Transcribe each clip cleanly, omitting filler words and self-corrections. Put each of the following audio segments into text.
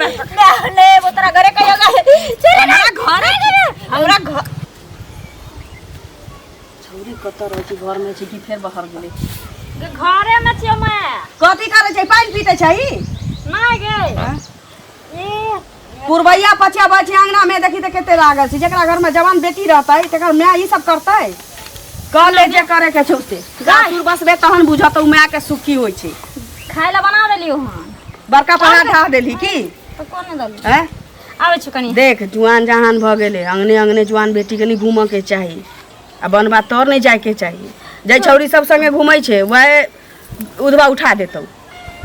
ले वो तेरा घरे का होगा चल ना घरे हमरा घर छौरी कत रह छी घर में छी कि फेर बाहर गेले घरे में छी मैं कथि करे छै पानी पीते छै नहीं गे ए पुरवैया पछिया बची अंगना में देखी त केते लागल छै जेकरा घर में जवान बेटी रहतै तकर माय ई सब करतै कह ले जे करे के छौते गासुर बसबे तहन बुझत माय के सुखी होय छै खाइला बना देलियो हन बड़का पराठा देली की तो कोन दली हैं आवे छ कनी देख जुआन जहान भ गेले अंगने अंगने जुआन बेटी के नहीं घूम के चाही आ बनबा तोर नहीं जाय के चाही जे छौरी सब संगे घुमै छै वह उधवा उठा देतौ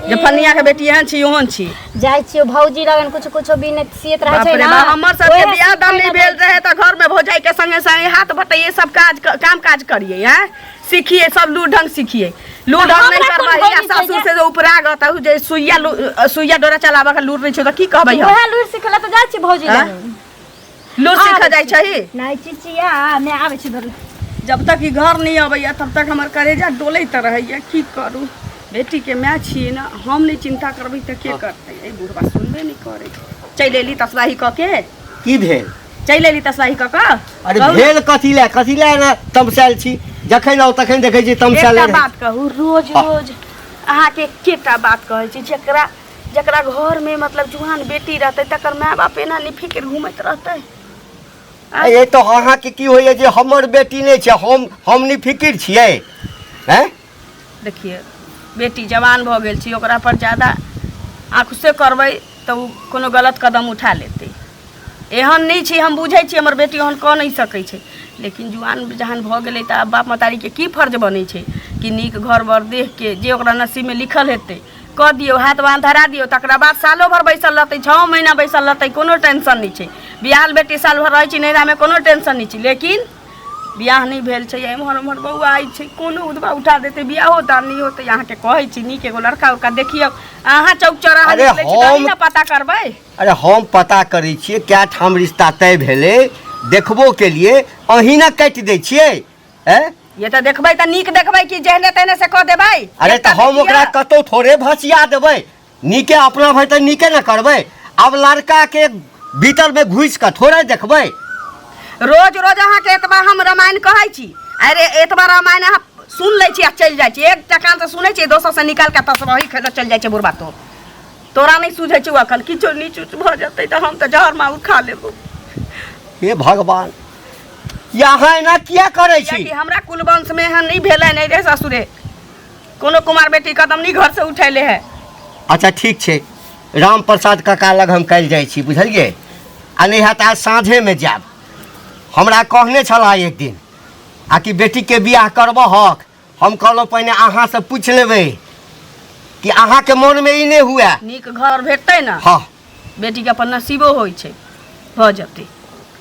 जे फनिया के बेटी एहन छी ओहन छी जाय छियो भौजी लगन कुछ भी ने सियत रहे छै ना हमर सब के बियाह दान नहीं भेल रहे त घर में भौजाई के संगे संगे हाथ बटाइए सब काम काज करिए हैं सीखिए सब लूर ढंग सीखिए लूर ढंग नहीं करबा या सासुर से जो उपरा गत जे सुइया डोरा चलाबा के लूर नहीं छ त की कहबै हम ओहे लूर सिखला त जाय छी भौजी लगन लूर सीख जाय छै नहीं चिचिया मैं आवे छी धर जब तक ई घर नहीं अबैया तब तक हमर करेजा डोलैत रहैया की करू बेटी के मैं छी ना हम नहीं चिंता करबै त के करतै ए बुढ़वा सुनबे नहीं करे चल एली तसवाही क के की भेल चल एली तसवाही क के अरे भेल कथि ले ना तमसाल छी जखन आउ तखन देखै छी तमसाल एकटा बात कहू रोज रोज अहाँ के केटा बात कहै छी जकरा घर में मतलब जुआन बेटी रहतै तकर माय बाप एना नहीं फिक्र घुमैत रहतै ये तो अहाँ के की होइए जे हमर बेटी नहीं छै हम नहीं फिक्र छियै हैं देखिए बेटी जवान भ गेल छी ओकरा पर ज्यादा आँख से करबै त कोनो गलत कदम उठा लेतै एहन नहीं छी हम बुझै छी हमर बेटी ओहन क नहीं सकै छै लेकिन जुआन जहान भ गेलै त बाप मतारी के की फर्ज बनै छै कि नीक घर बर देख के जे ओकरा नसीब में लिखल हेतै क दियौ हाथ बांध धरा दियौ तकरा बाद सालो भर बैसल रहतै 6 महीना बैसल रहतै कोनो टेंशन नहीं छै बियाह बेटी साल भर रहै छी नैरा में कोनो टेंशन नहीं छै लेकिन बियाह नहीं भेल छै एमहर उमहर बौआ आई छै कोनो उधवा उठा देते बियाहो दान नहीं होते यहाँ के कहै छी नीक एगो लड़का उका देखियो अहाँ चौक चौराहा निकलै छी तभी ना पता करबै अरे हम पता करै छियै क्या ठाम रिश्ता तय भेलै देखबो के लिए अहीं ना काटि दै छियै हैं ये तो देखबै त नीक देखबै कि जेहने तेने से क देबै अरे त हम ओकरा कतौ थोड़े भसिया देबै नीके अपना भइ त नीके ना करबै अब लड़का के भीतर में घुस के थोड़े देखबै रोज रोज अहाँ के एतबा हम रामायण कहै छी अरे एतबा रामायण अहाँ सुन लै छी आ चल जाइ छी एक टकान से सुनै छी दोसर से निकाल के तसबही खेल चल जाइ छै बुढ़बा तोरा नहीं सुझै छै अकल किछो नीच उच भ जतै त हम त जहर माउर खा लेबो हे भगवान यहाँ ना किया करे छी कि हमरा कुल वंश में एहन नहीं भेलै नहीं रे ससुरे कोनो कुमार बेटी कदम नहीं घर से उठैले है अच्छा ठीक छै राम प्रसाद काका लग हम कल जाइ छी बुझलिए आ नहीं है आज साँझे में जाब हमरा कहने छला एक दिन आ कि बेटी के बियाह करबो हक हम कहलो पहले अहाँ से पूछ लेबै कि अहाँ के मन में ई नहीं हुआ नीक घर भेटतै ना हां बेटी के अपन नसीबो होई छै भ जतै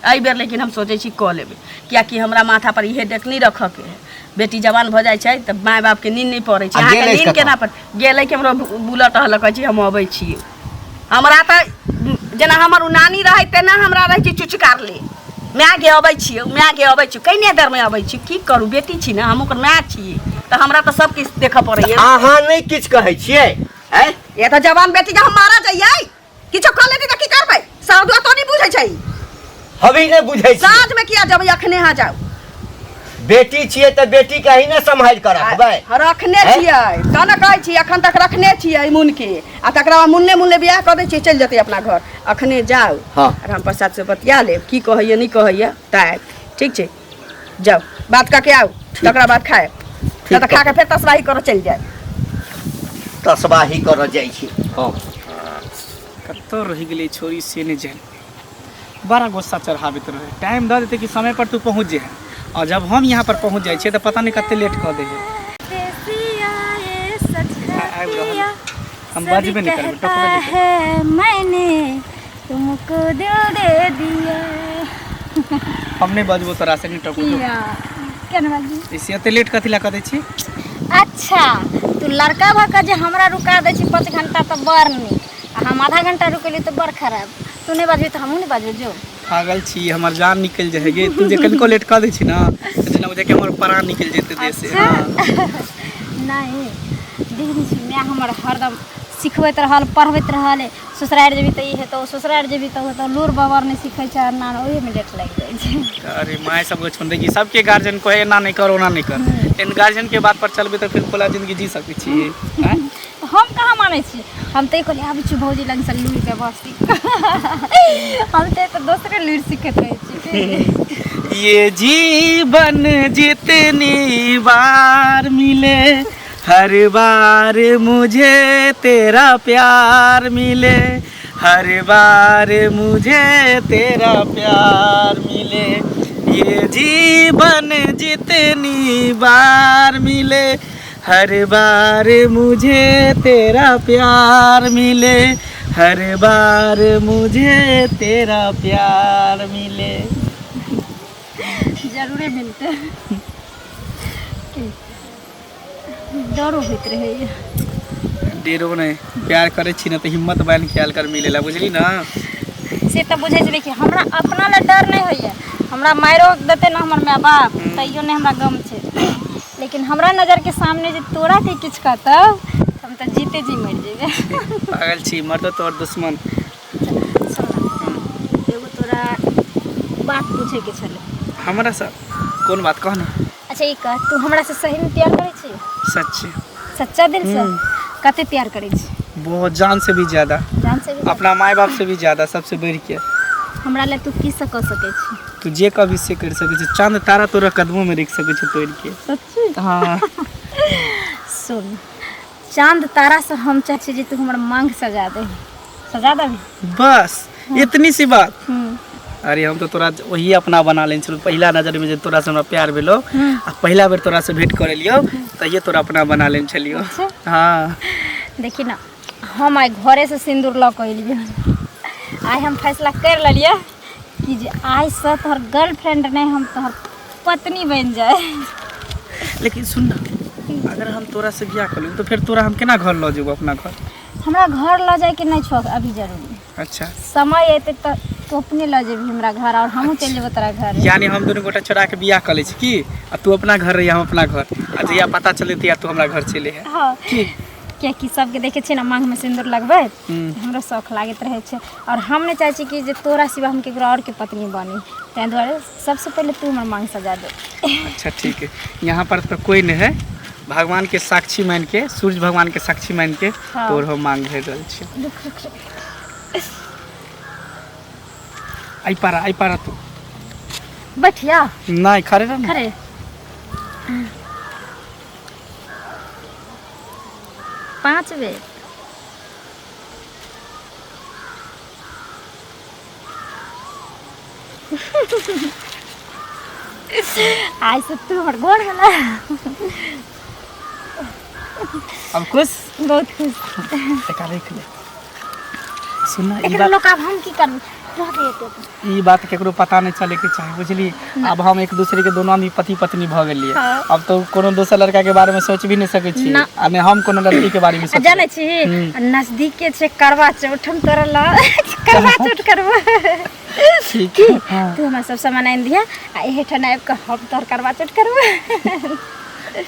आई बेर लेकिन हम सोचे छी क लेबै किया कि हमरा माथा पर इहे देख नहीं रख के है बेटी जवान भ जाय छै त माय बाप के नींद नहीं पड़ै छै अहाँ के नींद केना पर गेलै कि हमरा बुलट हल कहै छी हम अबै छी हमरा त जेना हमर नानी रहै तेना हमरा रहै छी चुचकार ले मैं आगे अबै छी मैं आगे अबै छी कइने देर में अबै छी की करू बेटी छी ना हम ओकर माय छी त हमरा त सब किछ देख पड़ै अहाँ नहीं किछ कहै छियै हैं ये त जवान बेटी के हम मारा जाइयै किछो क लेती त की करबै साउदवा तो नहीं बुझै छै हवी नहीं बुझै छी साँझ में किया जब अखने आ जाओ बेटी छियै त बेटी के ही ना संभाल कर रखबै रखने छियै त न कहै छी अखन तक रखने छियै मुन के आ तकरा मुन्ने बियाह क दै छी चल जतै अपना घर अखने जाओ हां राम प्रसाद से बतिया ले की कहैया नहीं कहैया त ठीक छै जाओ बात क के आओ तकरा बाद खाए त खा के फेर तसवाही कर चल जाए तसवाही कर जाइ छी हां कत्तो रह गेलै छोरी से ने जान बड़ा गुस्सा चढ़ाबैत रहे टाइम द देते कि समय पर तू पहुंच जाए और जब हम यहाँ पर पहुंच जाए छे तो पता नहीं कते लेट कर दे हम बजबे नहीं करबे टोकबे है मैंने तुमको दिल दे दिया हम नहीं बजबो तोरा से नहीं टोकबो केना बाजी इसे एते लेट कथि ला कर दे छी अच्छा तू लड़का भका जे हमरा रुका दे छी 5 घंटा तो बर नहीं हम आधा घंटा रुकली तो बर खराब तू नहीं बाजबे तो हम नहीं बाजबे जो पागल छी हमर जान निकल जाएगी तू जे कनको लेट कर दे छी ना जना मुझे के हमर प्राण निकल जेते देश से हां नहीं देखनी छी मैं हमर हरदम सिखबैत रहल पढ़बैत रहल ससुरारि जेबी तऽ ई हेतौ ससुरारि जेबी तऽ होतौ लूर बाबर नहि सिखै छै ना ओहिमे लेट लागि जाइ छै। अरे माय सब कुछ देखी सबके गार्जियन को एना नहीं कर ओना नहीं कर, इन गार्जियन के बात पर चलबे तो फिर खुला जिंदगी जी सकै छी। हम कहाँ मानै छी, हम तऽ कहलिए आबै छी भौजी लग से लूर के बस हम तऽ दोसरे लूर सिखैत रहै छी। ये जीवन जितनी बार मिले हर बार मुझे तेरा प्यार मिले, हर बार मुझे तेरा प्यार मिले। ये जीवन जितनी बार मिले हर बार मुझे तेरा प्यार मिले, हर बार मुझे तेरा प्यार मिले। जरूरे मिलते डरो होइत रहैए। डेरो नहीं प्यार करे छी ना तो हिम्मत बांध ख्याल कर मिलेला बुझली ना। से तऽ बुझै छी, देखिए हमरा अपना ले डर नहीं होइए, हमरा मारो देते ना हमर माय बाप तैयो नहीं हमरा गम छै, लेकिन हमरा नजर के सामने जे तोरा के किछ कहतौ हम तऽ जीते जी मर जेबे। पागल छी मर तो तोर दुश्मन। एगो तोरा बात पूछे के छले। हमरा सर कौन बात कह ना। अच्छा ये कह तू हमरा से सही में प्यार करे छी? सच्ची सच्चा दिल से? कते प्यार करे छी? बहुत, जान से भी ज्यादा। जान से भी? अपना माय बाप से भी ज्यादा, सबसे बढ़ के। हमरा ले तू की कह सके छी? तू जे कभी से कर सके छी, चांद तारा तोरा कदमों में रख सके छी तोड़ के। सच्ची? हाँ। सुन, चांद तारा से हम चाहे छी जे तू हमर मांग सजा दे। सजा दे बस इतनी सी बात। अरे हम तो तोरा वही अपना बना लेन छलो, पहला नजर में जे तोरा से हमरा प्यार भेलो आ पहला बेर तोरा से भेंट करे लियो त ये तोरा अपना बना लेन छलियो। हाँ देखी ना, हम आइ घरे से सिंदूर ल के अलिए, आइ हम फैसला कर लेलिए कि जे आइ से तोहर गर्लफ्रेंड नहीं हम तोहर पत्नी बन जाए। लेकिन सुन ना, अगर हम तोरा से बियाह कर तो फिर तोरा हम केना घर ल जेबो अपना घर? हमरा घर ल जाए के नहीं छो अभी जरूरी। अच्छा समय एते त तू अपने ल जेबी हमरा घर और हमहू चल जेबो तोरा घर। यानी हम दोनों गोटा छोड़ा के बियाह कर ले छी की, आ तू अपना घर रही हम अपना घर, आ जहिया पता चले तिया तू हमरा घर चले है। हाँ की क्या कि सबके देखे छी ना मांग में सिंदूर लगबे हमरो शौक लागत रहे छे, और हम नहीं चाहे छी कि जे तोरा सिवा हम केकरो और के पत्नी बनी, तै दुआरे सबसे पहले तू हमर मांग सजा दे। अच्छा ठीक है, यहाँ पर तो कोई नहीं है, भगवान के साक्षी मान के, सूर्य भगवान के साक्षी मान के हाँ। तोर हम मांग भेज रहल छी। आई पारा तू बैठिया नहीं खड़े रह ना। खरे 5 बेर आई से तू हमर घर वाला अब खुश? बहुत खुश। एका देख ले। सुन ना, एकरा लोग अब हम की करब? रह दे तो ई बात केकरो पता नहीं चले के चाहे बुझली। अब हम एक दूसरे के दोनों आदमी पति पत्नी भ गेलिए। हाँ। अब तो कोनो दोसर लड़का के बारे में सोच भी नहीं सके छी, ना। आ ने हम कोनो लड़की के बारे में सोच। जाने छी नजदीक के छे करवा चौथ हम करला करवा चौथ करबो। ठीक है। हाँ। तू हमरा सब सामान आइन दिया आ एहे ठन आब के हम तोर करवा चौथ करबो।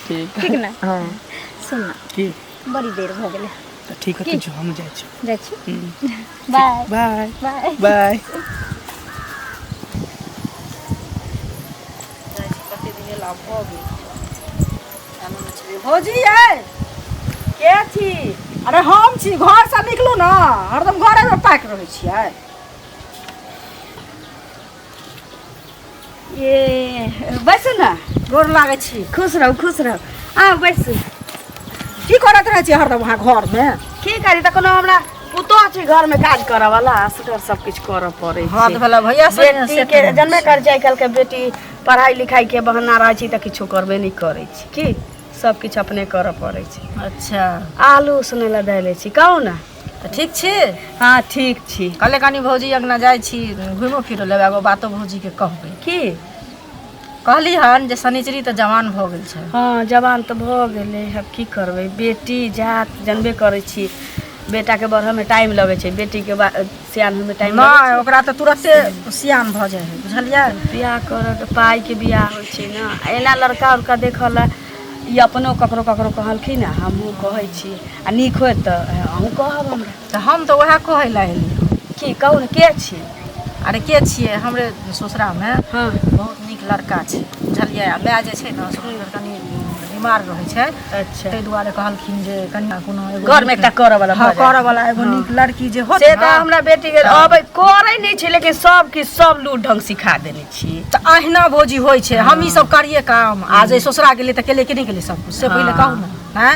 ठीक ना? हाँ सुन ना, की बड़ी देर भ गेले, तो ठीक है, की? तू जो हम जाय छी। जाइ छी। Bye bye bye bye. भौजी है के छी? अरे हम छी, घर से निकलू ना, हरदम घरे में पाक रहे छियै। ये बैसू ना, गोर लागे छी, खुश रहू खुश रहू। आ बैसू। की करत रहे छी हरदम वहाँ घर में? की करी त कोनो हमरा पुतोह छै घर में काज करे वाला, असगर सब कुछ करऽ पड़े छै। हाथ भला भैया बेटी के जन्मे कर जाय कल के बेटी पढ़ाई लिखाई के बहाना रहे छी त किछो करबे नहीं करे छी की, सब किछ अपने करऽ पड़े छै। अच्छा आलू उसने ला डाले छी, कहू ना। तऽ ठीक छी? हाँ ठीक छी। कले कनी भौजी अंगना जाइ छी, घुमो फिरो लेबै, एगो बातो भौजी के कहबै। की कहली हन जे शनिचरी तऽ जवान भऽ गेल छै। हाँ जवान तो भ गेले, अब की करबे, बेटी जात जनबे करे छी, बेटा के बढ़े में टाइम लगे छै, बेटी के सियान में टाइम लगे नहि ओकरा तऽ तुरते सियान भऽ जाइ है, बुझलियै? छै। बियाह कर के पाई के बियाह होइ छै ना, एना लड़का उड़का देखला ई अपनो ककरो ककरो कहलखिन हमहूँ कहै छी आ नीक होत तऽ अहूँ कहब हमरा। तऽ हम तऽ वएह कहै लए एलियै। की कहू ने के छियै? अरे के छियै हमरे ससुरामे हाँ बहुत नीक लड़का छै बुझलियै। आ माय जे छै ने कनि बीमार रहै छै। अच्छा ताहि दुआरे कहलखिन जे कनिया कोनो घरमे एकटा करऽवला करऽवला एगो नीक लड़की जे होत से तऽ हमरा बेटी के अबै करै नहि छै, लेकिन सब किछु सब लूट ढंग सिखा देने छी। तऽ अहिना भोजी होइ छै। हम ई सब करिए काम आ जे ससुरा गेलै तऽ केले कि नहीं केले सब कुछ से पहिले कहू ने। हैं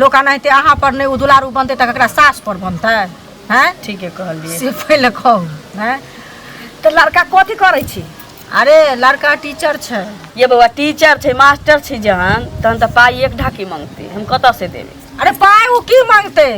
लोक एनाहिते अहाँ पर नहीं दुलारू बनतै तऽ ककरा सास पर बनतै? हैं ठीके कहलियै। से पहिले कहू। हैं तऽ लड़का कथी करै छी? अरे लड़का टीचर छै। ये बउआ टीचर छै मास्टर छै जहन तहन तऽ पाइ एक ढाकी मांगतै, हम कतऽ से देबै? अरे पाइ ओ की मांगतै?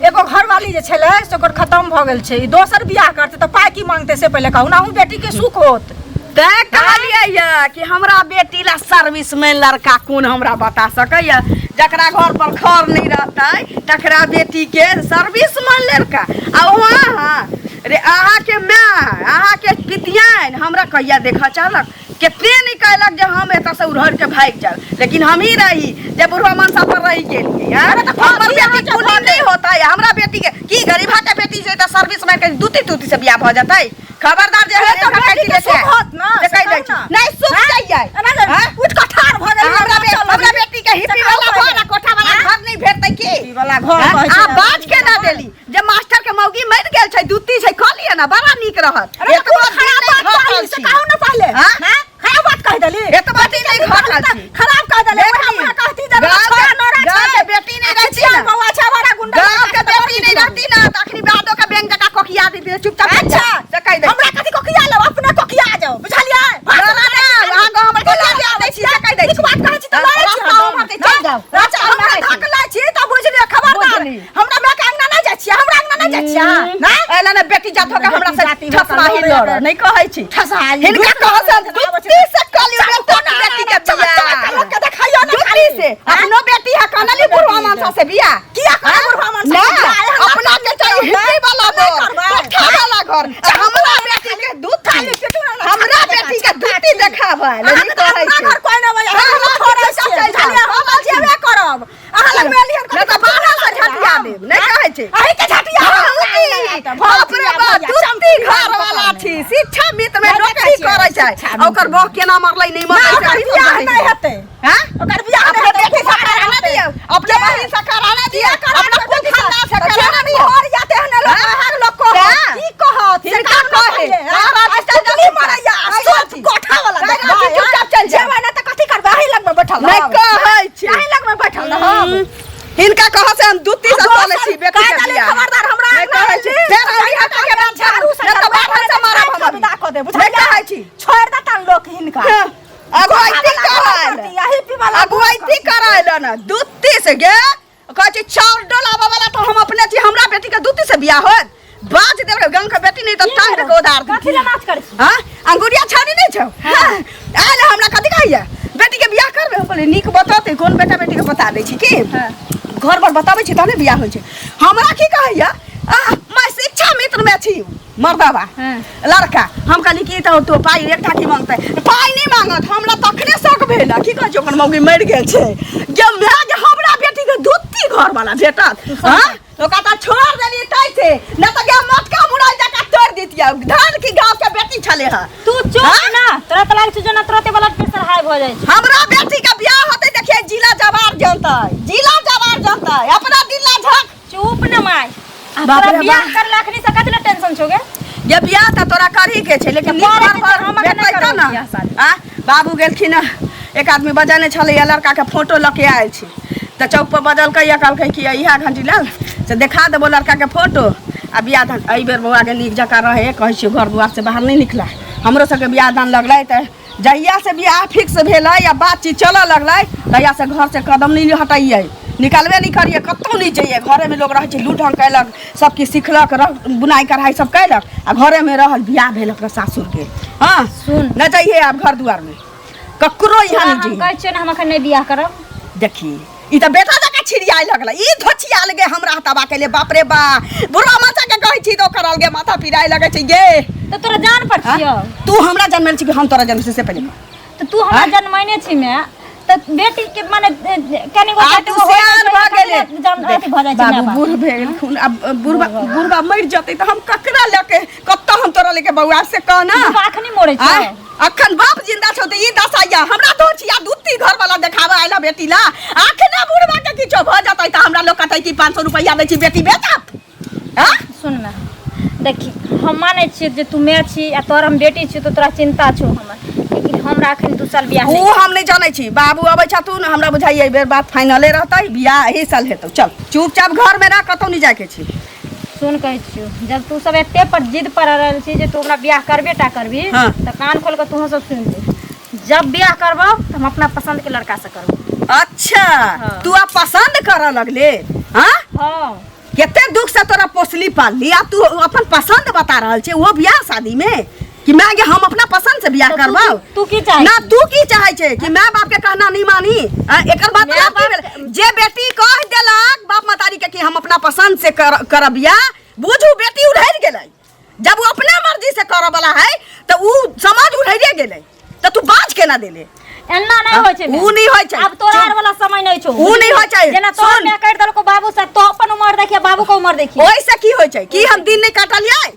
एगो घरवाली जे छलै से ओकर खत्म भऽ गेल छै, ई दोसर बियाह करतै तऽ पाइ की मांगतै से पहिले कहू ना। हम बेटी के सुख होत तैं कहलियै ये कि हमरा बेटी ला सर्विसमैन लड़का कोन हमरा बता सकैया, जकरा घर पर खर नहीं रहतै तकरा बेटी के सर्विसमैन लड़का। आ वहाँ रे अहाँ के माय अहाँ के पितियान हमरा कहिया देखा चाहलक, कितने नहीं कहलक जे हम एतऽ से उड़हर के भाग जाए, लेकिन हम ही रही जब बुढ़वा मनसा पर रही गेलिए। हमर बेटी कुली नहीं होता है, हमरा बेटी के की गरीबा के बेटी से तो सर्विसमैन के दूती दूती से बियाह भ जाता है। खबरदार जे है तो बेटी के सुख होत ना से कह दै छी नहीं सुख जाइए। उठ के ठाड़ भ गेल हमरा बेटी के हिप्पी वाला घर आ कोठा वाला घर नहीं भेटतै की? हिप्पी वाला घर आ बाज के ना देली जे मास्टर के मौगी मर गेल छै दूती छै खलिए ना बड़ा नीक रहत। एतबो खराब बात कहली से कहू ना पहले। हैं खराब बात कह देली एतबो चीज नहीं घर छी खराब कह देली। हमरा कहती जब छोरा नरा गांव के बेटी नहीं रहती ना, बउआ छा बड़ा गुंडा गांव के बेटी नहीं रहती ना त अखनी बादो के बैंक जका कोकिया दी चुपचाप। अच्छा से कह दे हमरा कथि कोकिया लो अपने कोकिया जाओ बुझलिए। वहां गांव हमर कोकिया दे छी से कह दे एक बात कहै छी त लड़ै छी हम हमर चल जाओ राजा हमरा धकला छी त बुझलिए खबरदार। हमरा में के अंगना नहीं जाय छी, हमरा अंगना नहीं जाय छी ना। एला ने बेटी जात के हमरा से ठसराही लड़ नहीं कहै छी ठसाई हिनका कह से दूती से कलियो बेटी के बियाह लोग के देखाइयो ना दूती से अपनो बेटी है कनली बुढ़वा मानसा से बियाह किया करे बुढ़वा मानसा से बियाह? अपना के चाहिए हिप्पी वाला घर कोठा वाला घर। हमरा बेटी के दूती हमरा बेटी के दूती देखाबै नहीं कहै छी घर कोई ना भैया हम छोड़ै छी बुझलिए। हम जेबे करब अहाँ लग में एलियन नहीं तो बाहर से झटिया देब नहीं कहै छी अही के झटिया बाप रे बाप दूती घर वाला छी शिक्षा मित्र में नौकरी करै छै ओकर बह केना मरलै नहीं मरलै बियाह नहीं हेतै। हैं ओकर बियाह अपने बेटी से कराना दियो अपने बहिन से कराना दियो अपना खुद खानदान से कराना दियो और जाते हैं लोग आहार लोग को की कहत हिनका कहे चुगली मरैया सोच कोठा वाला चुपचाप चल जा जेबै ना त कथि करबै? अही लग में बैठल नहीं कहै छी अही लग में बैठल रहब। हिनका कह से हम दूती से चले छी बेटी के बियाह खबरदार हमरा नहीं कहै छी फेर अभी हटा के बात झाड़ू से तो बाहर से मारब हम विदा क दे नहीं कहै छी छोड़ देतन लोग हिनका अगुवाई कराइल यही पीवाला अगुवाई कराइल ना दूती से गे कहै छी चाउर डोलाबा वाला तो हम अपने छी हमरा बेटी के दूती से बियाह होत बाज देब गांव के बेटी नहीं तो टांग के उधार कथि ले नाच करै छी? हां अंगुरिया छानी नहीं छौ आले हमरा कथि कहैया बेटी के बियाह करबे बोले नीक बताते कोन बेटा बेटी के बता दै छी की घर पर बताबै छी तने बियाह होइ छै। हमरा की कहैया मैं शिक्षा मित्र में छी मर्दावा लड़का हम कहली की तो पाई एक ढाकी मांगते पाई नहीं मांगत हमरा तखने शक भेल की कहै छै ओकर मौगी मर गेल छै जे मैं जे हमरा बेटी के दूती घर वाला भेटत हां ओका त छोड़ देली तै से न त के मटका मुराई जका तोड़ दितिया धान की गांव के बेटी छले ह तू चुप ना तोरा त लाग छै जना तुरते ब्लड प्रेशर हाई भ जाय छै। हमरा बेटी के बियाह होते देखिए जिला जवार जनता अपना दिला झक चुप ना माय बाप तोरा रे बियाह बाप। कर लाखनी से कथि ले टेंशन छोगे? ये बियाह त तोरा करही के छै लेकिन करे निक के पर हम के नहीं बेटा करब ना बियाह शादी। हां बाबू गेलखिन एक आदमी बजाने छले या लड़का के फोटो लके आयल छी त चौक पर बजल कहिया कहलकै कि इहा घंटी लाल से देखा देबो लड़का के फोटो आ बियाह दान एहि बेर बौआ के नीक जका रहे कहै छी घर दुआर से बाहर नहीं निकला हमरो सबके बियाह दान लगलै त जहिया से बियाह फिक्स भेलै या बातचीत चलऽ लगलै तहिया से घर से कदम नहीं हटाइए निकालबे नहीं करिए कतौ नहीं जाइए घरे में लोग रहे छै लूट ढंग कैलक सब की सिखलक बुनाई कढ़ाई सब कैलक आ घरे में रहल बियाह भेल अपना सासुर के हां सुन न जाइए आप घर दुआर में ककरो यहाँ नहीं हम जाइए कहै छियै ना हम अखन नहीं बियाह करब। देखिए ई त बेटा जका छिड़ियाई लगला ई धोछिया लगे हमरा हताबा के लिए बाप रे बा बुढ़वा माचा के कहै छी तो करल गे माथा पिराई लगे छै गे तो तोरा जान पर छियो तू हमरा जन्मल छी कि हम तोरा जन्म से पहले तो तू हमरा जन्मैने छी मैं त तो बेटी के माने कनी गो तू सियान भ गेले अथी भ जाय छै बाबू बूढ़ भेल खून अब बुढ़बा मर जतै त हम ककरा लेके कत्ता हम तोरा लेके बौआ से कहना अखनी मोड़े छै अखन बाप जिंदा छौ त ई दसाइया हमरा तो छिया दूती घर वाला देखावा आइला बेटी ला अखना बुढ़बा के किछो भ जतै त हमरा लोग कहतै कि 500 रुपया दै छी बेटी बेचब हां सुन ना देखी हम माने छी जे तू मैं छी आ तोर हम बेटी छी तो तोरा चिंता छौ हमर लेकिन हमरा अखन 2 साल बियाह ओ हम नहीं जानै छी बाबू अबै छथुन हमरा बुझाइ ए बेर बात फाइनले रहतै बियाह एही साल हेतौ चल चुपचाप घर में रह कतौ नहीं जाय के छी सुन कहै छियो जब तू सब एते पर जिद पर रहल छी जे तू हमरा बियाह करबेटा करबी त कान खोल के तू सब सुन ले जब बियाह करबो त हम अपना पसंद के लड़का से करबो अच्छा तू अब पसंद कर लगले हां हां केते दुख से तोरा पोसली पालली आ तू अपन पसंद बता रहल छे वो बियाह शादी में कि मैं के हम अपना पसंद से बियाह करबो तू की चाहे ना तू की चाहे छे कि मैं बाप के कहना नहीं मानी एकर मतलब की भेल जे बेटी कह देलक बाप मतारी के कि हम अपना पसंद से करब बियाह बुझू बेटी उधर गेलै जब वो अपने मर्जी से करब वाला है तो उ समाज उधरे गेलै त तू बाज केना देले एन्ना नहीं होय छै उ नहीं होय छै अब तोरा आर वाला समय नहीं छौ उ नहीं होय छै जेना तोर में काट देलको बाबू से तो अपन उम्र देखिए बाबू को उम्र देखिए ओइ से की होय छै कि हम दिन नहीं काटलियै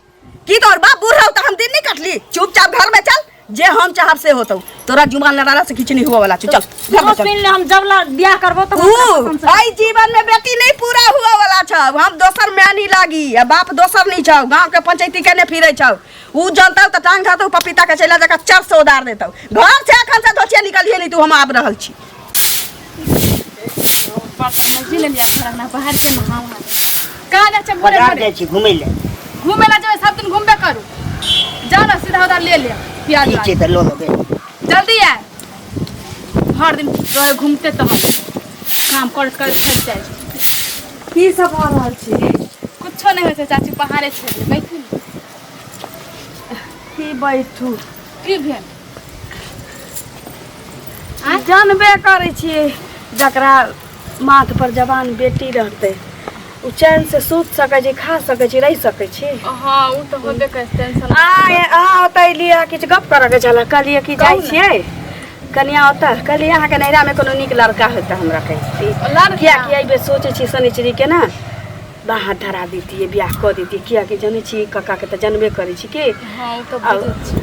की तोर बाप बूढ़ हो त हम दिन नहीं काटली चुपचाप घर में चल जे हम चाहब से होतौ तोरा जुबान लड़ाला से किछ नहीं हुआ वाला छै चल घर में चल सुन ले हम जब बियाह करबो त आई जीवन में बेटी नहीं पूरा हुआ वाला छ हम दोसर में नहीं लागी आ बाप दोसर नहीं छ गांव के पंचायती के ने फिरै छ उ जानतौ त टांग धातौ पपीता के चला जका 400 उधार देतौ घर से अखन से धोचिया निकलिए नहीं तू हम आब रहल छी मर्जी ले लिया घर ना बाहर के नहावा कहां जा छै मोरे बाजार जाइ छी घुमै ले घूमे ला जेबै सब दिन घूमबे करू जा ना सीधा उधर ले ले प्याज ठीक छै त लो लेबै जल्दी आ हर दिन रह घूमते तो हम काम करत करत थक जाय की सब हो रहल छी कुछो नहीं होय छै चाची पहाड़े छै बैठू की बैठू की भेल जानबे करै छी जकरा माथ पर जवान बेटी रहते उ चैन से सूत सकै छी खा सकै छी रह सकै छी हां उ तो होबे कर टेंशन आ ओतै लिया किछ गप करऽ के छला कहलिए कि जाइ छियै कनिया ओतऽ कहलिए अहाँ के नैरा में कोनो नीक लड़का होता हमरा कहती किया कि एबे सोचे छी शनिचरी के ना बाहर धरा देती ब्याह कर देती किया कि जाने छी काका के त जानबे करै छी कि हां तो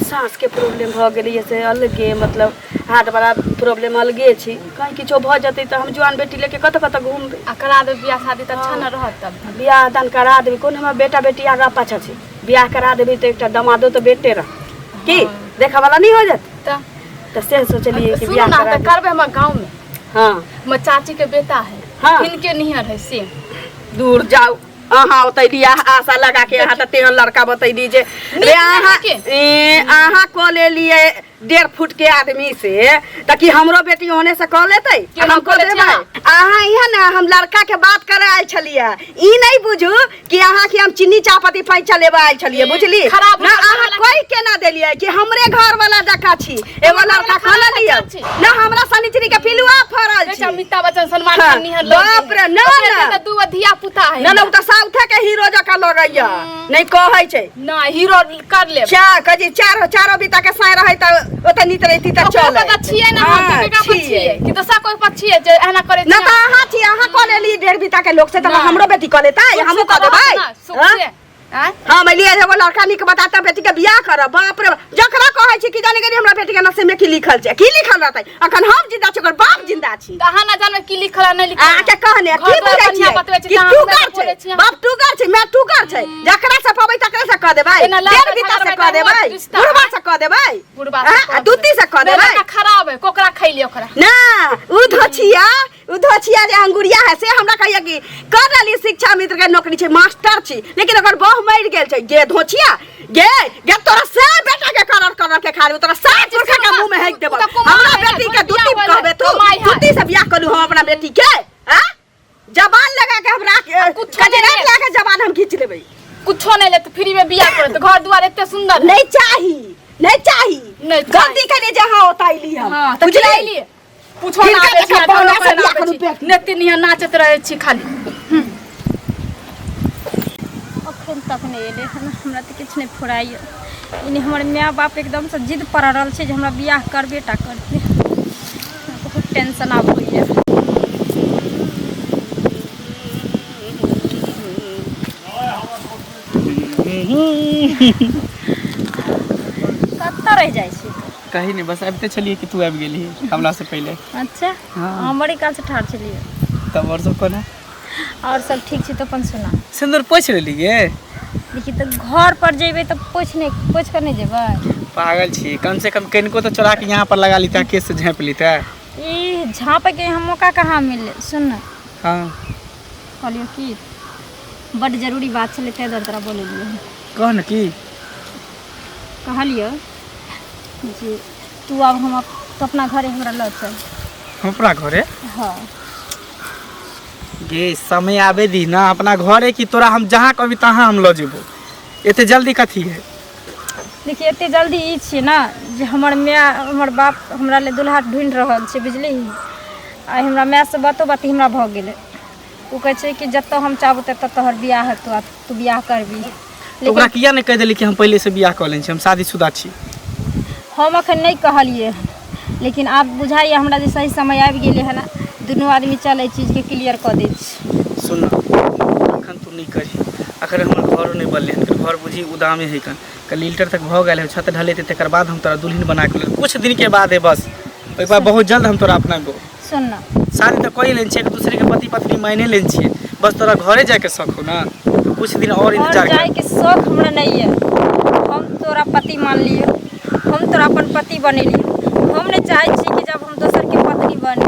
सांस के प्रॉब्लम भ गेलै से अलगे मतलब हार्ट वाला प्रॉब्लम अलगे छी कहीं किछो भ जतै त हम जवान बेटी लेके कत कत घूमबे आ करा दे बियाह शादी त अच्छा न रहत तब बियाह दान करा देबे कोन हमर बेटा बेटी आगा पाछा छै बियाह करा देबे त एकटा दमादो त बेटे रह की देखा वाला नहीं हो जात त से सोचलिए कि बियाह करा करबे हमर गांव में हां हमर चाची के बेटा है हाँ। इनके निहर है से दूर जाओ अहाँ ओतै दिया आशा लगा के अहाँ त तेहन लड़का बतै दी जे रे अहाँ को ले लिए 1.5 फुट के आदमी से ताकि हमरो बेटी होने से कह लेतै हम को देबै अहाँ यहाँ ना हम लड़का के बात करे आइल छलिए ई नहीं बुझू कि अहाँ के हम चीनी चापती पैसा लेबे आइल छलिए बुझली ना अहाँ कोई के ना देलिए कि हमरे घर वाला जका छी एगो लड़का खाना लिया ना हमरा शनिचरी के पिलुआ फरल छी अमिताभ बच्चन सलमान खान निहर बाप रे ना ना दू धिया पुता है ना ना उ त साउथे के हीरो जका लगैया नहीं कहै छै ना हीरो कर ले क्या कजी चारो बिता के साय रहै त ओतै नीत रहिती त चल ओकरा छिए ना हम का छिए कि दोसरा कोई पक्षी है जे एना करे ना त अहाँ छी अहाँ क लेली 1.5 बिता के लोग से त हमरो बेटी क लेता हमहु क देबै हां मैं लिए एगो लड़का निक बताता बेटी के बियाह कर बाप रे जकरा कहै छी कि जाने के हमरा बेटी के नसीब में की लिखल छै की लिखल रहतै अखन हम जिंदा छी ओकर बाप जिंदा छी कहां ना जाने की लिखल है नहीं लिखल आ के कहने की बुझै छी कि टुकर छै बाप टुकर छै मैं टुकर छै जकरा से पबै तकरा से क देबै 1.5 बिता से क देबै बुढ़वा से क देबै बुढ़वा आ दूती से क देबै खराब है कोकरा खैली ओकरा ना उ धोछिया जे अंगुरिया है से हमरा कहैया कि कर रहली शिक्षा मित्र के नौकरी छै मास्टर छी लेकिन ओकर बहु मर गेल छै गे धोछिया गे तोरा से बेटा के करर के खा तोरा साथ पुरखा के मुंह में हेक देबो हमरा बेटी के दूती कहबे तू दूती से बियाह करू हम अपना बेटी के हां जबान लगा के हमरा कजरा लगा के जबान हम खींच लेबै कुछो नहीं ले तो फ्री में बियाह करे तो घर द्वार इतने सुंदर नहीं चाहिए गलती के लिए जहां उताइली हम बुझली पूछो ना नेति निया नाचत रहे छी खाली अखन तक नहीं एले हमरा त किछ नहीं फुराइयो इने हमर माय बाप एकदम से जिद पर रहल छै जे हमरा बियाह करबेटा करते बहुत टेंशन आप होइए। कत्ता रह जाइ छी? कहीं नहीं, बस अबते चलिए कि तू आबि गेली हमरा से पहले। अच्छा हाँ। हम बड़ी काल से ठाड़ चलिए। तब और सब कोना और सब ठीक छी तो अपन सुना। सिंदूर पोछ लेली गे? देखी तो घर पर जेबे तो पोछ कर नहीं जेबे। पागल छी, कम से कम कनिको तो चोरा के यहाँ पर लगा ली था, केस से झाँप ली था। ये झाँप के हम मौका कहाँ मिले? सुन ना, हाँ कहलियो कि बड़ जरूरी बात चले ते दर तरह बोले लिए। कह न की? कहलियो जी तू अब हम तो अपना घरे हमरा ल चल। हम अपना घरे? हाँ गे समय आवे दी ना, अपना घरे की तोरा हम जहाँ कभी तहाँ हम ल जेबो। एते जल्दी कथी है? देखिए एते जल्दी ई छे ना जे हमर माँ हमर बाप हमरा ले दुल्हा ढूंढ रहल छे, बुझली। आ हमरा माँ से बातो बाती हमरा भ गेले। उ कहे छे कि जत्तो हम चाहबो तत्तो तोहर बियाह हेतौ, तू बियाह करबी। तो ओकरा किया नहीं कह देली कि हम पहले से बियाह कर लेन छी, हम शादीशुदा छी? हम अखन नहीं कहलिए, लेकिन आप बुझाइए हमरा जे सही समय आबि गेले है ना, दुनू आदमी चल चीज के क्लियर कर दे छी। सुन अखन तू नहीं करी, अखन हमर घरो नहीं बनले हन, घर बुझी उदामे है कल लीटर तक भ गए, छत ढलेते तकर बाद हम तोरा दुल्हन बना के कुछ दिन के बाद है बस। एक बार बहुत जल्द हम तोरा अपना गो सुन ना, शादी तो कोई लेन छिए, एक दूसरे के पति पत्नी मायने लेन छिए, बस तोरा घरे जाके शौक हो ना, कुछ दिन और इंतजार जाए के शौक हमरा नहीं है। हम तोरा पति मान लियो, हम तोरा अपन पति बनेलियो। हम नहीं चाहे छी कि जब हम दोसर के पत्नी बने,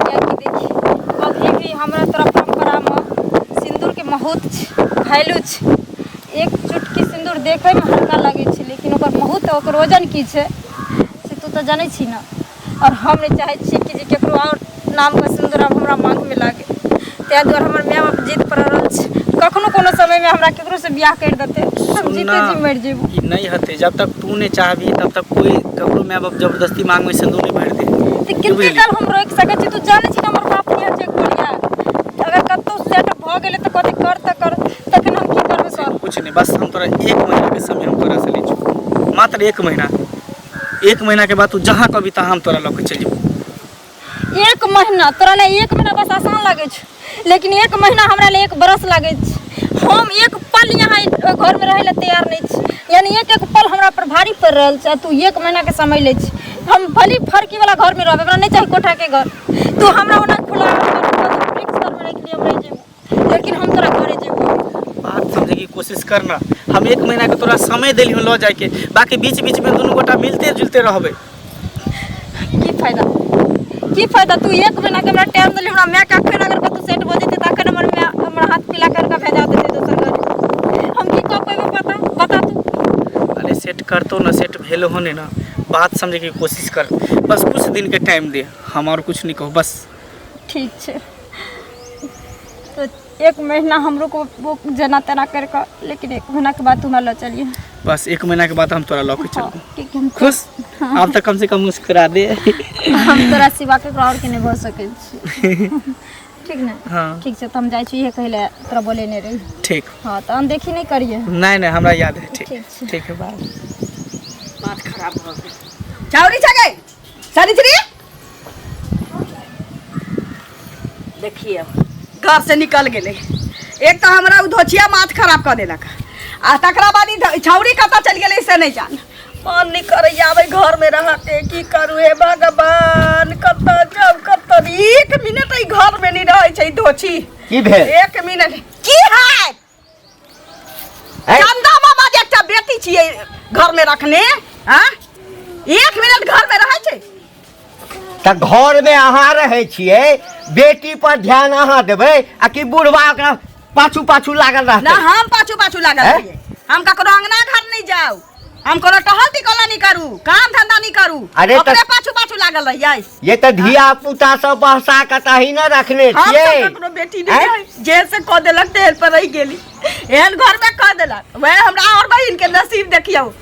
या कि देखी अभी भी हमरा तोरा परंपरा में सिंदूर के महत्व वैल्यू छ। एक चुटकी सिंदूर देखे में हल्का लगे छे, लेकिन ओकर महत्व ओकर वजन की छे से तू तो जाने छी ना। और हम नहीं चाहे छी कि जे केकरो और नाम का सिंदूर अब हमरा मांग में लागे। तै द्वारे हमर माय बाप जिद पर रहल छै, कखनो कोनो समय में हमरा केकरो से बियाह कर देते, हम जीते जी मर जेबो। ई नहीं हते, जब तक तू नहीं चाहबी तब तक कोई ककरो माय बाप जबरदस्ती मांग में सिंदूर नहीं भर दे। ते कितने काल हम रोक सके छी? तू जाने छी हमर बाप नहीं चेक करिया, अगर कतो सेट भ गेले त कथि कर तखन हम की करबे सर? कुछ नहीं, बस हम तोरा 1 महीना के समय हम तोरा से ले छु, मात्र 1 महीना। 1 महीना के बाद तू जहाँ कभी तहाँ हम तोरा लके चल जेबो। 1 महीना तोरा ले 1 महीना बस आसान लागे छ, लेकिन 1 महीना हमरा ले 1 बरस लागे छ। हम एक पल यहाँ घर में रहे ला तैयार नहीं छी, यानी एक पल हमरा पर भारी पड़ रहल छ। तू 1 महीना के समय ले छी, हम भली फरकी वाला घर में रहबे, हमरा नहीं चाहिए कोठा के घर। तू हमरा ओना खुला वृक्ष घर में रख लियो, हम रह जेबो, लेकिन हम तोरा घरे जेबो। बात समझे की कोशिश करना, हम 1 महीना के तोरा समय देली ल जाए के, बाकी बीच बीच में दोनों गोटा मिलते जुलते रहबे। की फायदा? की फायदा? तू 1 महीना के हमरा टाइम देली, हमरा मैं का फेर अगर कतौ सेट हो जेते तखन हमरा हाथ पिला कर का भेजा देते दोसर घर। हम की कर पेबे? बता तू। अरे सेट करतो ना, सेट भेलो होने ना, बात समझे की कोशिश कर, बस कुछ दिन के टाइम दे, हम और कुछ नहीं कहो बस। ठीक है तो 1 महीना हमरो को वो जना तना कर का, लेकिन 1 महीना के बाद तुम्हारा लो चलिए। बस 1 महीना के बाद हम तोरा लौके चलबो। ठीक है, खुश? आप तो कम से कम मुस्कुरा दे। हम तोरा सिवा के और के नहीं भ सके छी। ठीक ना? हाँ ठीक है, तो हम जाय छी ये कहले तोरा बोले नहीं रही। ठीक। हाँ तो अनदेखी नहीं करिए। नहीं नहीं हमरा याद है। ठीक ठीक छै। ठीक है, बाय। बात खराब हो गई। छौरी छ गई सारी छरी देखिए घर से निकल गेले। एक तो हमरा उ धोचिया माथ खराब कर देलक, आ तकरा बाद छौरी कतऽ चल गेले से नहीं जान। मन नहीं करे आवे घर में रह के, की करू हे भगवान, कतऽ जाब कतऽ? 1 मिनट ई घर में नहीं रहे छै धोची। की भेल? 1 मिनट की है? चंदा मामा जे एकटा बेटी छियै घर में रखने, हां 1 मिनट घर में रहे छै त घर में अहाँ रहे छिए, बेटी पर ध्यान अहाँ देबै आ कि बुढ़वा ओकरा पाछू पाछू लागल रहतै? ना हम पाछू पाछू लागल रहिए, हम ककरो अंगना घर नहीं जाऊ, हम कोनो टहल टिकोला नहीं करू, काम धंधा नहीं करू, अरे ओकरे पाछू पाछू लागल रहिए। ये तो धिया पुता सब बहसा कतही न रखने हम छिए। सब ककरो बेटी नहीं है, जेल से कह देलक तेल पर रह गेली, एहन घर में कह देलक। वह हमरा और बहिन के नसीब देखियो,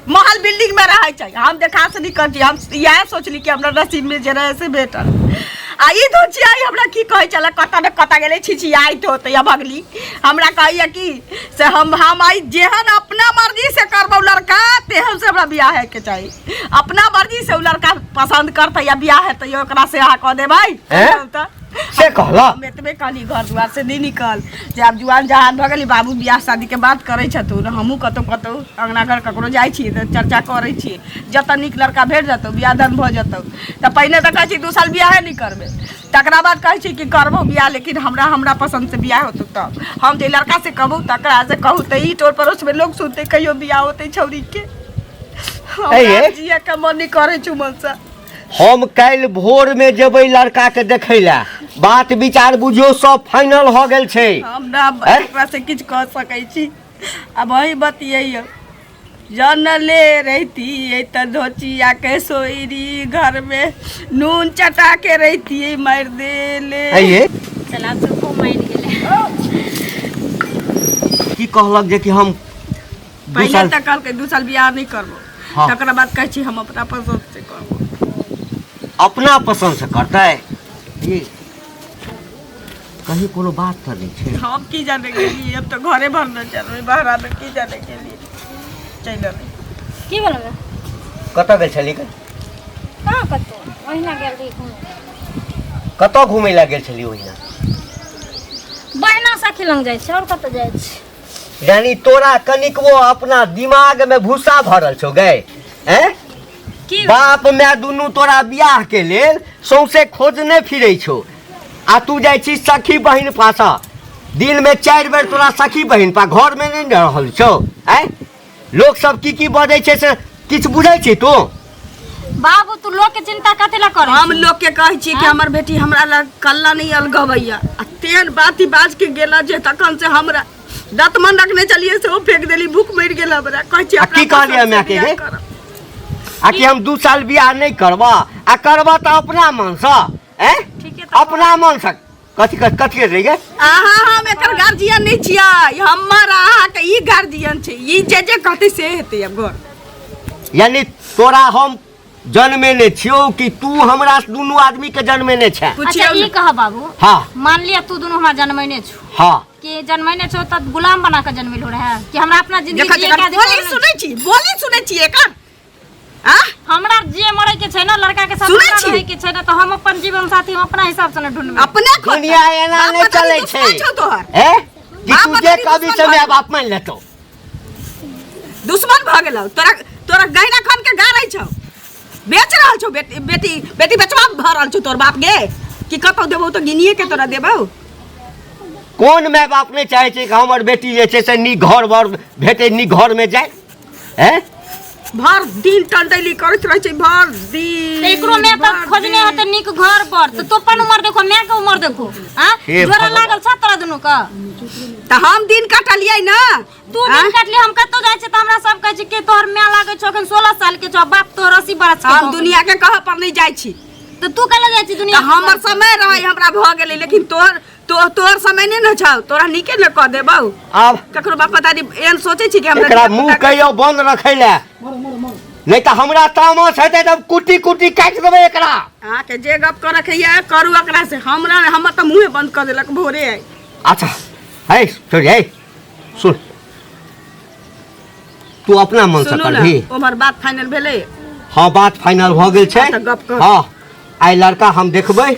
महल बिल्डिंग में रहे छै, हम देखा से नहीं करती, हम यह सोचली कि हमरा नसीब में जे रहे से बेटर। आ ई धोचिया हमरा की कहे चल कतऽ ने कतऽ गेले छिछियाई तो या भगली, हमरा कहिए कि से हम आई जेहन अपना मर्जी से करबौ लड़का तेहन से हमरा बियाह है के चाहिए। अपना मर्जी से उ लड़का पसंद करते या बियाह है तो ओकरा से अहाँ कह देबै से कहला हम एतबे कहली घर दुआर से नहीं निकल जे आब जुआन जहान भ गेली बाबू बियाह शादी के बात करै छथुन हमहूँ कतौ अंगना घर ककरो जाइ छी तऽ चर्चा करै छी जतऽ नीक लड़का भेट जतौ बियाह दान भऽ जतौ तऽ पहिने तऽ कहै छी 2 साल बियाहे नहीं करबै तकरा बाद कहै छी कि करबो बियाह लेकिन हमरा पसंद से बियाह होतौ तब हम जे लड़का से कहबो तकरा से कहू तऽ ई टोल पड़ोस में लोग सुनते कहियो बियाह होतै छौरी के जिया के मन नहीं करै छु मन से हम कल भोर में जेबै लड़का के देखै ला बात विचार बुझियो सब फाइनल हो गेल छै हम ना एकरा से किछ कह सकै छी अब वही बतियै जनले रहती त धोचिया के सोईरी घर में नून चटा के रहती मार देले चला सबको मार गेले की कहलक जे कि हम पहले तक कहलकै 2 साल बियाह नहीं करबो तकरा बाद कहै छी हम अपना पसंद से करबो अपना पसंद से करते ये कहीं कोनो बात तो नहीं छे हम की जाने के लिए अब तो घरे भर न चलबै बाहर आने की जाने के लिए चल की बोलबे कत गेल छली कहां कतो ओहिना गेल रही घूमे कत घूमे ला गेल छली ओहिना बहना सखी लंग जाय छै और कत जाय छै यानी तोरा कनिकवो अपना दिमाग में भूसा भरल छौ गए हैं बाप माय दुनू तोरा बियाह के लेल सौंसे खोजने फिरै छौ आ तू जाइ छी सखी बहिन पासा दिन में 4 बेर तोरा सखी बहिन पा घर में नहीं रहल छौ हैं लोग सब की बजै छै से किछ बुझै छी तू बाबू तू लोग के चिंता कते ला कर हम लोग के कहै छी कि हमर बेटी हमरा ला कल्ला नहीं अलगवैया आ तेन बाती बाज के गेला जे तखन से हमरा दतमन रखने चलिए से ओ फेंक देली भूख मर गेल हमरा कहै छी की कहलिए मैं के गे आ कि हम 2 साल बियाह नहीं करबा आ करबा तो अपना मन से हैं अपना मन से कथी रह गए आहा हम एकर गार्जियन नहीं छियै हमर आहा के ई गार्जियन छै ई जे कहते से हेतै अब घर यानी तोरा हम जन्मेने छियो कि तू हमरा दुनू आदमी के जन्मेने छै अच्छा ई कह बाबू हां मान लिया तू दोनों हमरा जन्मेने छु हां कि जन्मेने छो त गुलाम बना के जन्मेलो रहे कि हमरा अपना जिंदगी जिए के बोली सुनै छी एकर हमरा जे मरे के छै ना लड़का के साथ रहे के छै ना तो हम अपन जीवन साथी हम अपना हिसाब से ढूंढबे अपने दुनिया एना नहीं चले छै हैं कि तू जे कभी समय बाप मान लेतो दुश्मन भ गेलौ तोरा गहना खान के गारै छौ बेच रहल छौ बेटी बेचवा भ रहल छौ तोर बाप गे कि कतौ देबौ तो गिनिए के तोरा देबौ कौन माय बाप नहीं चाहे छै कि हमर बेटी जे छै से नी घर बर भेटे नी घर में जाए हैं भर दिन टंडैली करत रह छै भर दिन एकरो में त खोजने हते निक घर पर तो अपन उम्र देखो मैं के उम्र देखो हां जोरा लागल छ तोरा दुनु का त हम दिन कटलियै ना तू दिन कटली हम कतो जाय छै त हमरा सब कहै छै कि तोहर मैं लागै छ अखन 16 साल के छ बाप तोहर 80 बरस के हम दुनिया के कह पर नहीं जाय छी त तू कला जाय छी दुनिया हमर समय रहै हमरा भ गेलै लेकिन तोहर समय नहीं न छौ तोरा निके न क देबौ अब ककरो बाप पता नहीं एन सोचै छी कि हमरा एकरा मुंह कहियो बंद रखै ले नहीं तो हमरा तामस हेतै तब कुटी काट देबै एकरा हां के जे गप कर रखैया करू एकरा से हमरा हम त मुंह बंद कर देलक भोरे है अच्छा है छोड़ है सुन तू अपना मन से करही ओमर बात फाइनल भेलै हां बात फाइनल भ गेल छै हां आई लड़का हम देखबै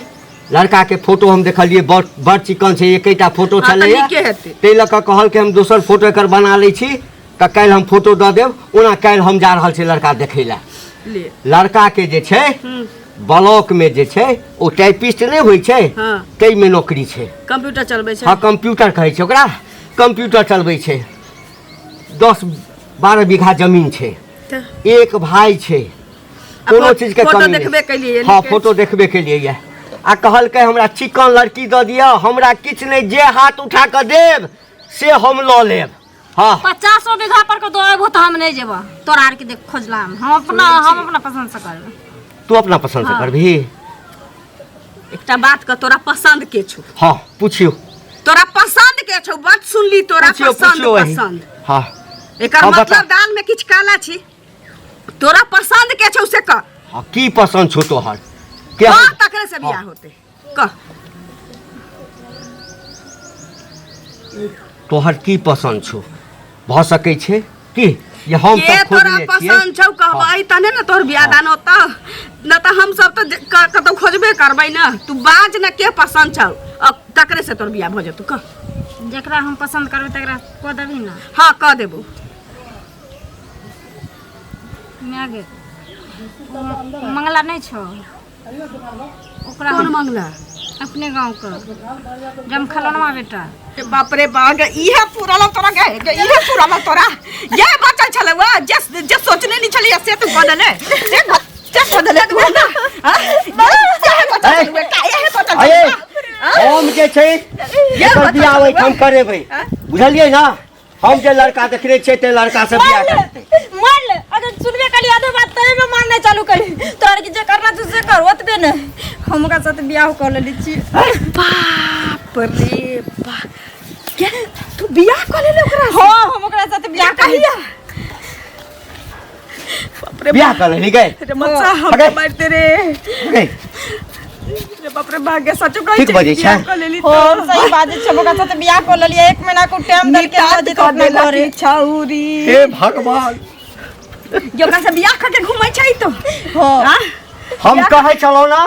लड़का के फोटो हम देखलिए बड़ चिकन छै एकेटा फोटो चलैया तै लक कहल के हम दोसर फोटो एकर बना लै छी त काल हम फोटो द देब ओना काल हम जा रहल छी लड़का देखै ला लड़का के जे छै ब्लॉक में जे छै ओ टाइपिस्ट नहीं होय छै तै में नौकरी छै कंप्यूटर चलबै छै हां कंप्यूटर कहै छै ओकरा कंप्यूटर चलबै छै 10-12 बीघा जमीन छै एक भाई छै कोनो चीज के कमी देखबे के लिए हां फोटो देखबे के लिए आ कहल के हमरा चिकन लड़की द दिया हमरा किछ नहीं जे हाथ उठा के देब से हम ल लेब हां 50 बीघा पर के दोएबो त हम नहीं जेबो तोरा आर के देख खोजला हम अपना पसंद से करबे तू अपना पसंद से करबी एकटा बात का तोरा पसंद के छौ हां पूछियो तोरा पसंद के छौ बात सुनली तोरा पसंद हां एकर मतलब दाल में किछ काला छी तोरा पसंद के छौ से कह हां की पसंद छौ तोहर क्या तकरे से बियाह होते कह तोहर की पसंद छौ भ सकै छै की ये हम के सब खोज तोरा ले पसंद छौ कहबै तने न तोर बियाह दान होता न त हम सब त कतौ खोजबे करबै न तू बाज न के पसंद छौ अब तकरे से तोर बियाह भ जतौ क जकरा हम पसंद करबै तकरा कऽ देबही ना। हां क देबो मागे मंगला नहीं छो ओकरा कौन मंगला अपने गांव का जम खलनवा बेटा। ए बाप रे बाप इहे पूरा ला तोरा गे इहे पूरा ला तोरा ये बचल छले वा जे सोचने नहीं छलिए से तू बदले से बदले तू ना हां ये बचल छले का ये बचल अरे हम जे छै एकर बियाह होय हम करेबै बुझलियै ना। हम जे लड़का देखले छै ते लड़का से बियाह करतै। मान ले अगर सुनबे कली आधे बात तरे में मानने चालू करी तोरा के जे करना तू से कर ओतबे न हम ओकरा साथ बियाह कर लेली छी। बाप रे बाप के तू बियाह कर ले ओकरा हां हम ओकरा साथ बियाह कर लिया। बाप रे बियाह कर लेली गए रे मत हम मारते रे गए रे बाप रे भाग्य सच कहि ठीक बजे छै और सही बात छै ओकरा साथ बियाह कर लेलिए 1 महीना को टाइम दे के आज कर दे करे छौरी हे भगवान ये ओकरा से बियाह करके घुमै छै तो हां हम कहै छलौ ना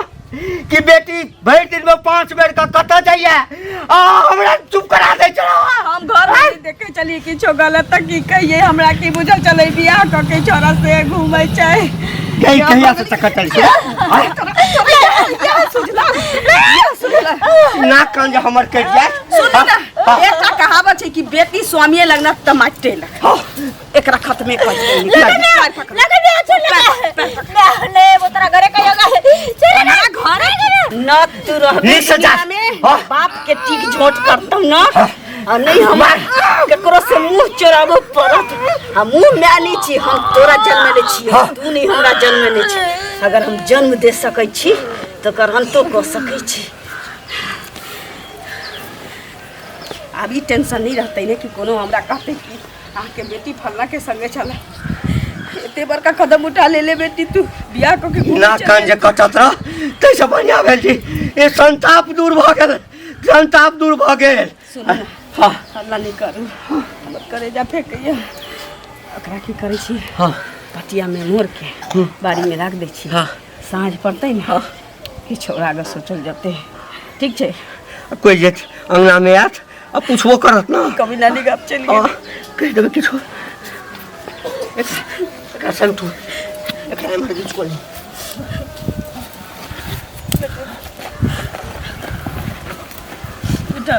कि बेटी भरि दिन में 5 बेर का कत जाइए आ हमरा चुप करा दे चलो हम घर में देखे चली किछो गलत त की कहिए हमरा की बुझल चले बियाह क के छोरा से घुमै छै कहीं कहिया से सकटल छै ना कान जे हमर कट जाए सुन ना एकटा कहावत छै कि बेटी स्वामी लगना त माटे लग एकरा खत्मे कर दे लगे भी अच्छा लगे ले वो तेरा घरे कहियोगा चले ना घरे न तू रहबे दुनिया में बाप के टीक झोट करतौ न आ नहीं हमार केकरो से मुंह चोराबो पड़त आ मुंह मैली छी हम तोरा जन्म ले छी तू नहीं हमरा जन्म ले छी अगर हम जन्म दे सकै छी तो कर हम तो क सकै छी। अभी टेंशन नहीं रहते ने कि कोनो हमरा कहते कि आके बेटी फलना के संगे चला एते बड़का कदम उठा ले बेटी तू बियाह को के ना कान जे कटत रह तैसे बढ़िया भेल जी ए संताप दूर भ गेल संताप दूर भ गेल। सुन हां अल्लाह नहीं करू मत करे जा फेंकइया ओकरा की करै छी हां पटिया में मोड़ के बाड़ी में रख दे छी हां साँझ पड़ते ना कि छोरा आगे सोचल जते ठीक छै कोई जे अंगना में आत अब पूछबो करत ना कभी नानी गप चल गई कह देबे किछो एकरा संग तू एकरा मर बीच कोली बेटा